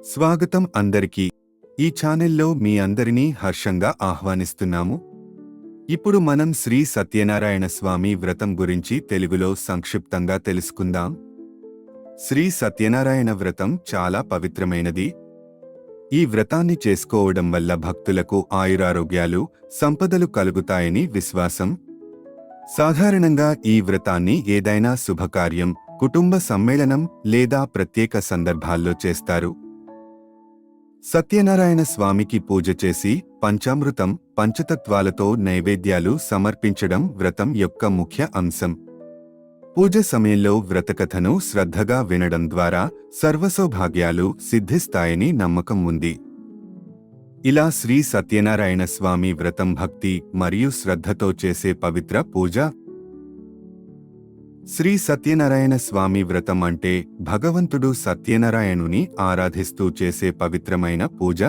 స్వాగతం అందరికీ. ఈ ఛానల్లో మీ అందరినీ హర్షంగా ఆహ్వానిస్తున్నాము. ఇప్పుడు మనం శ్రీ సత్యనారాయణ స్వామి వ్రతం గురించి తెలుగులో సంక్షిప్తంగా తెలుసుకుందాం. శ్రీ సత్యనారాయణ వ్రతం చాలా పవిత్రమైనది. ఈ వ్రతాన్ని చేసుకోవడం వల్ల భక్తులకు ఆయురారోగ్యాలు, సంపదలు కలుగుతాయని విశ్వాసం. సాధారణంగా ఈ వ్రతాన్ని ఏదైనా శుభకార్యం, కుటుంబ సమ్మేళనం లేదా ప్రత్యేక సందర్భాల్లో చేస్తారు. సత్యనారాయణ స్వామికి పూజ చేసి పంచామృతం, పంచతత్వాలతో నైవేద్యాలు సమర్పించడం వ్రతం యొక్క ముఖ్య అంశం. పూజ సమయంలో వ్రతకథను శ్రద్ధగా వినడం ద్వారా సర్వసౌభాగ్యాలు సిద్ధిస్తాయని నమ్మకం ఉంది. ఇలా శ్రీ సత్యనారాయణ స్వామి వ్రతం భక్తి మరియు శ్రద్ధతో చేసే పవిత్ర పూజ. శ్రీ సత్యనారాయణ స్వామి వ్రతం అంటే భగవంతుడు సత్యనారాయణుని ఆరాధిస్తూ చేసే పవిత్రమైన పూజ.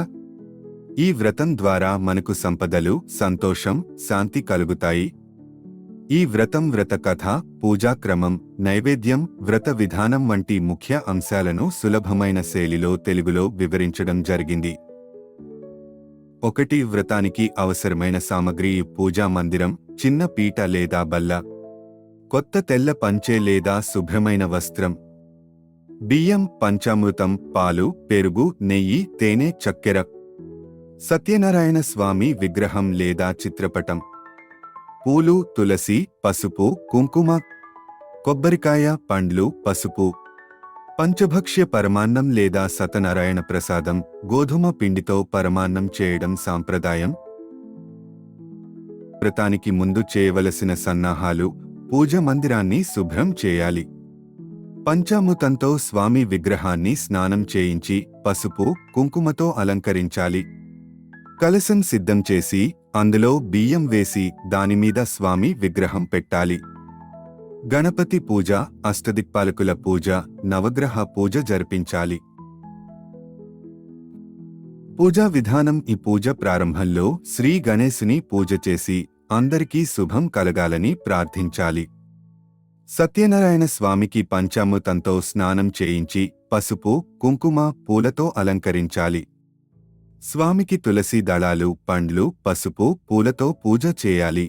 ఈ వ్రతం ద్వారా మనకు సంపదలు, సంతోషం, శాంతి కలుగుతాయి. ఈ వ్రతం వ్రత కథ, పూజాక్రమం, నైవేద్యం, వ్రత విధానం వంటి ముఖ్య అంశాలను సులభమైన శైలిలో తెలుగులో వివరించడం జరిగింది. 1. వ్రతానికి అవసరమైన సామగ్రి: పూజా మందిరం, చిన్న పీట లేదా బల్ల, కొత్త తెల్ల పంచె లేదా శుభ్రమైన వస్త్రం, బియ్యం, పంచామృతం, పాలు, పెరుగు, నెయ్యి, తేనె, చక్కెర, సత్యనారాయణ స్వామి విగ్రహం లేదా చిత్రపటం, పూలు, తులసి, పసుపు, కుంకుమ, కొబ్బరికాయ, పండ్లు, పసుపు, పంచభక్ష్య పరమాన్నం లేదా సత్యనారాయణ ప్రసాదం, గోధుమ పిండితో పరమాన్నం చేయడం సాంప్రదాయం. వ్రతానికి ముందు చేయవలసిన సన్నాహాలు: పూజ మందిరాన్ని శుభ్రం చేయాలి. పంచామృతంతో స్వామి విగ్రహాన్ని స్నానం చేయించి పసుపు, కుంకుమతో అలంకరించాలి. కలశం సిద్ధం చేసి అందులో బియ్యం వేసి దానిమీద స్వామి విగ్రహం పెట్టాలి. గణపతి పూజ, అష్టదిక్పాలకుల పూజ, నవగ్రహ పూజ జరిపించాలి. పూజా విధానం: ఈ పూజ ప్రారంభంలో శ్రీ గణేశుని పూజ చేసి అందరికీ శుభం కలగాలని ప్రార్థించాలి. సత్యనారాయణ స్వామికి పంచామృతంతో స్నానం చేయించి పసుపు, కుంకుమ, పూలతో అలంకరించాలి. స్వామికి తులసి దళాలు, పండ్లు, పసుపు, పూలతో పూజ చేయాలి.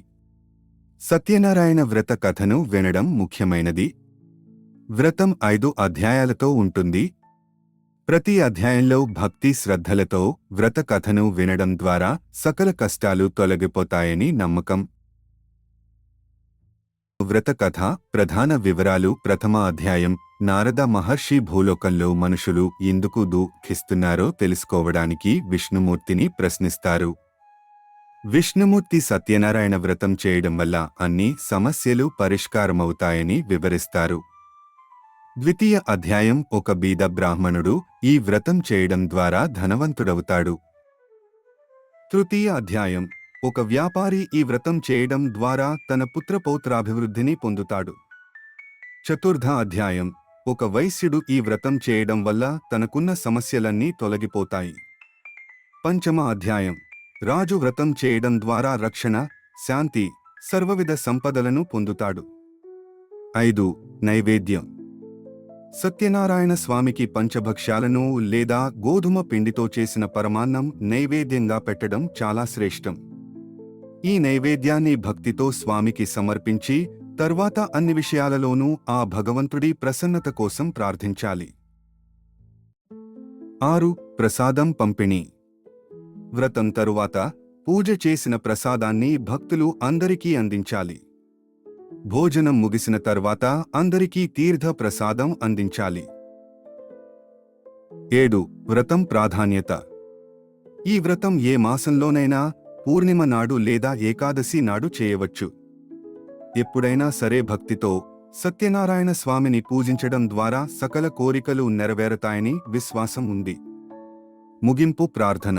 సత్యనారాయణ వ్రత కథను వినడం ముఖ్యమైనది. వ్రతం 5 అధ్యాయాలతో ఉంటుంది. ప్రతి అధ్యాయంలో భక్తి శ్రద్ధలతో వ్రత కథను వినడం ద్వారా సకల కష్టాలు తొలగిపోతాయని నమ్మకం. వ్రత కథ ప్రధాన వివరాలు: ప్రథమ అధ్యాయం: నారద మహర్షి భూలోకంలో మనుషులు ఎందుకు దుఃఖిస్తున్నారో తెలుసుకోవడానికి విష్ణుమూర్తిని ప్రశ్నిస్తారు. విష్ణుమూర్తి సత్యనారాయణ వ్రతం చేయడం వల్ల అన్ని సమస్యలు పరిష్కారమవుతాయని వివరిస్తారు. ద్వితీయ అధ్యాయం: ఒక బీద బ్రాహ్మణుడు ఈ వ్రతం చేయడం ద్వారా ధనవంతుడవుతాడు. తృతీయ అధ్యాయం: ఒక వ్యాపారి ఈ వ్రతం చేయడం ద్వారా తన పుత్రపౌత్రాభివృద్ధిని పొందుతాడు. చతుర్థ అధ్యాయం: ఒక వైశ్యుడు ఈ వ్రతం చేయడం వల్ల తనకున్న సమస్యలన్నీ తొలగిపోతాయి. పంచమ అధ్యాయం: రాజు వ్రతం చేయడం ద్వారా రక్షణ, శాంతి, సర్వవిధ సంపదలను పొందుతాడు. 5. నైవేద్యం: సత్యనారాయణ స్వామికి పంచభక్ష్యాలను లేదా గోధుమ పిండితో చేసిన పరమాన్నం నైవేద్యంగా పెట్టడం చాలా శ్రేష్టం. ఈ నైవేద్యాన్ని భక్తితో స్వామికి సమర్పించి తర్వాత అన్ని విషయాలలోనూ ఆ భగవంతుడి ప్రసన్నత కోసం ప్రార్థించాలి. 6. ప్రసాదం పంపిణీ: వ్రతం తరువాత పూజ చేసిన ప్రసాదాన్ని భక్తులు అందరికీ అందించాలి. భోజనం ముగిసిన తర్వాత అందరికీ తీర్థ ప్రసాదం అందించాలి. 7. వ్రతం ప్రాధాన్యత: ఈ వ్రతం ఏ మాసంలోనైనా పూర్ణిమ నాడు లేదా ఏకాదశి నాడు చేయవచ్చు. ఎప్పుడైనా సరే భక్తితో సత్యనారాయణ స్వామిని పూజించడం ద్వారా సకల కోరికలు నెరవేరతాయని విశ్వాసం ఉంది. ముగింపు ప్రార్థన: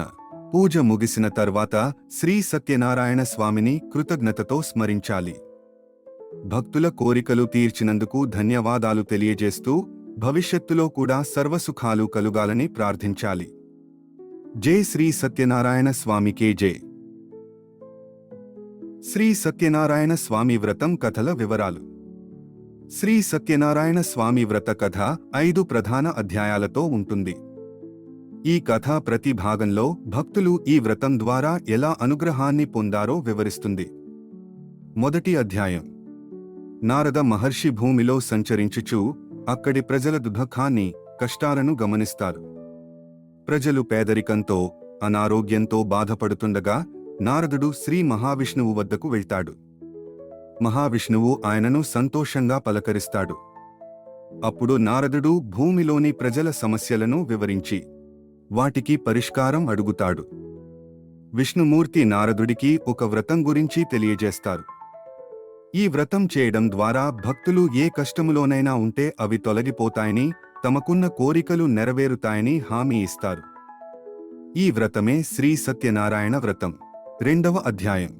పూజ ముగిసిన తర్వాత శ్రీ సత్యనారాయణ స్వామిని కృతజ్ఞతతో స్మరించాలి. భక్తుల కోరికలు తీర్చినందుకు ధన్యవాదాలు తెలియజేస్తూ భవిష్యత్తులో కూడా సర్వసుఖాలు కలుగాలని ప్రార్థించాలి. జై శ్రీ సత్యనారాయణ స్వామికే జై. శ్రీ సత్యనారాయణ స్వామి వ్రతం కథల వివరాలు: శ్రీ సత్యనారాయణ స్వామి వ్రత కథ 5 ప్రధాన అధ్యాయాలతో ఉంటుంది. ఈ కథ ప్రతి భాగంలో భక్తులు ఈ వ్రతం ద్వారా ఎలా అనుగ్రహాన్ని పొందారో వివరిస్తుంది. మొదటి అధ్యాయం. నారద మహర్షి భూమిలో సంచరించుచూ అక్కడి ప్రజల దుఃఖాన్ని, కష్టాలను గమనిస్తారు. ప్రజలు పేదరికంతో, అనారోగ్యంతో బాధపడుతుండగా నారదుడు శ్రీ మహావిష్ణువు వద్దకు వెళ్తాడు. మహావిష్ణువు ఆయనను సంతోషంగా పలకరిస్తాడు. అప్పుడు నారదుడు భూమిలోని ప్రజల సమస్యలను వివరించి వాటికి పరిష్కారం అడుగుతాడు. విష్ణుమూర్తి నారదుడికి ఒక వ్రతం గురించి తెలియజేస్తారు. ఈ వ్రతం చేయడం ద్వారా భక్తులు ఏ కష్టములోనైనా ఉంటే అవి తొలగిపోతాయని, తమకున్న కోరికలు నెరవేరుతాయని హామీ ఇస్తారు. ఈ వ్రతమే శ్రీ సత్యనారాయణ వ్రతం. రెండవ అధ్యాయం.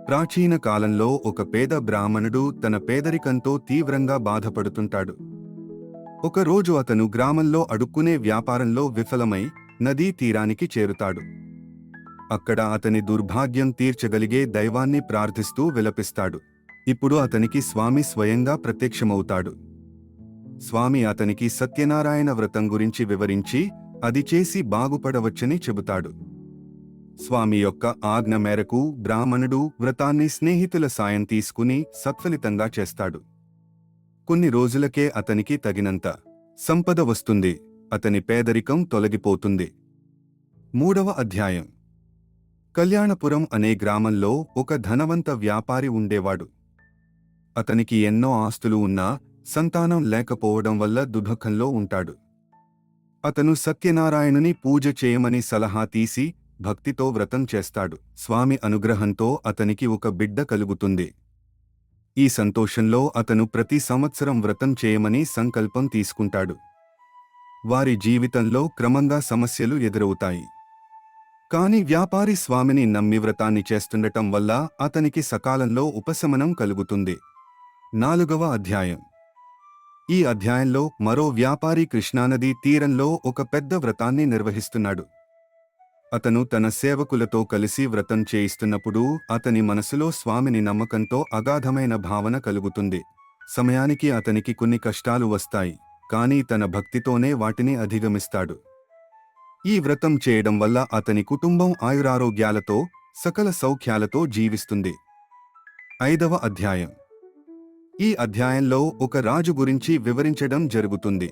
ప్రాచీన కాలంలో ఒక పేద బ్రాహ్మణుడు తన పేదరికంతో తీవ్రంగా బాధపడుతుంటాడు. ఒకరోజు అతను గ్రామంలో అడుక్కునే వ్యాపారంలో విఫలమై నదీ తీరానికి చేరుతాడు. అక్కడ అతని దుర్భాగ్యం తీర్చగలిగే దైవాన్ని ప్రార్థిస్తూ విలపిస్తాడు. ఇప్పుడు అతనికి స్వామి స్వయంగా ప్రత్యక్షమవుతాడు. స్వామి అతనికి సత్యనారాయణ వ్రతం గురించి వివరించి అది చేసి బాగుపడవచ్చని చెబుతాడు. స్వామి యొక్క ఆజ్ఞ మేరకు బ్రాహ్మణుడు వ్రతాన్ని స్నేహితుల సాయం తీసుకుని సత్ఫలితంగా చేస్తాడు. కొన్ని రోజులకే అతనికి తగినంత సంపద వస్తుంది. అతని పేదరికం తొలగిపోతుంది. మూడవ అధ్యాయం. కళ్యాణపురం అనే గ్రామంలో ఒక ధనవంత వ్యాపారి ఉండేవాడు. అతనికి ఎన్నో ఆస్తులు ఉన్నా సంతానం లేకపోవడం వల్ల దుఃఖంలో ఉంటాడు. అతను సత్యనారాయణుని పూజ చేయమని సలహా తీసి భక్తితో వ్రతం చేస్తాడు. స్వామి అనుగ్రహంతో అతనికి ఒక బిడ్డ కలుగుతుంది. ఈ సంతోషంలో అతను ప్రతి సంవత్సరం వ్రతం చేయమని సంకల్పం తీసుకుంటాడు. వారి జీవితంలో క్రమంగా సమస్యలు ఎదురవుతాయి. కాని వ్యాపారి స్వామిని నమ్మి వ్రతాన్ని చేస్తుండటం వల్ల అతనికి సకాలంలో ఉపశమనం కలుగుతుంది. నాలుగవ అధ్యాయం. ఈ అధ్యాయంలో మరో వ్యాపారి కృష్ణానదీ తీరంలో ఒక పెద్ద వ్రతాన్ని నిర్వహిస్తున్నాడు. అతను తన సేవకులతో కలిసి వ్రతం చేయిస్తున్నప్పుడు అతని మనసులో స్వామిని నమ్మకంతో అగాధమైన భావన కలుగుతుంది. సమయానికి అతనికి కొన్ని కష్టాలు వస్తాయి, కానీ తన భక్తితోనే వాటిని అధిగమిస్తాడు. ఈ వ్రతం చేయడం వల్ల అతని కుటుంబం ఆయురారోగ్యాలతో, సకల సౌఖ్యాలతో జీవిస్తుంది. ఐదవ అధ్యాయం. ఈ అధ్యాయంలో ఒక రాజు గురించి వివరించడం జరుగుతుంది.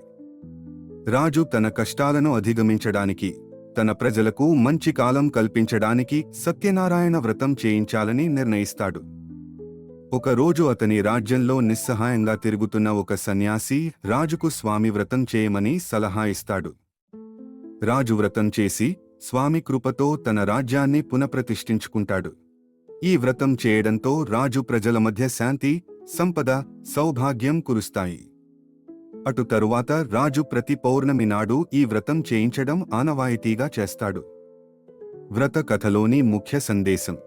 రాజు తన కష్టాలను అధిగమించడానికి, తన ప్రజలకు మంచి కాలం కల్పించడానికి సత్యనారాయణ వ్రతం చేయించాలని నిర్ణయిస్తాడు. ఒకరోజు అతని రాజ్యంలో నిస్సహాయంగా తిరుగుతున్న ఒక సన్యాసి రాజుకు స్వామి వ్రతం చేయమని సలహా ఇస్తాడు. రాజు వ్రతం చేసి స్వామి కృపతో తన రాజ్యాన్ని పునఃప్రతిష్ఠించుకుంటాడు. ఈ వ్రతం చేయడంతో రాజు ప్రజల మధ్య శాంతి, సంపద, సౌభాగ్యం కురుస్తాయి. అటు తరువాత రాజు ప్రతి పౌర్ణమి నాడు ఈ వ్రతం చేయించడం ఆనవాయితీగా చేస్తాడు. వ్రత కథలోని ముఖ్య సందేశం.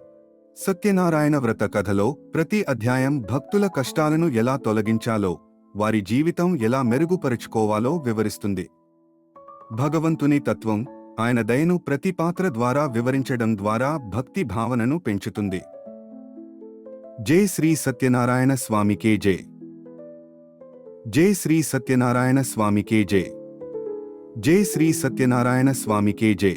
సత్యనారాయణ వ్రత కథలో ప్రతి అధ్యాయం భక్తుల కష్టాలను ఎలా తొలగించాలో, వారి జీవితం ఎలా మెరుగుపరుచుకోవాలో వివరిస్తుంది. భగవంతుని తత్వం, ఆయన దయను ప్రతి పాత్ర ద్వారా వివరించడం ద్వారా భక్తి భావనను పెంచుతుంది. జై శ్రీ సత్యనారాయణ స్వామికే జై. జై శ్రీ సత్యనారాయణ స్వామికే జై. జై శ్రీ సత్యనారాయణ స్వామికే జై.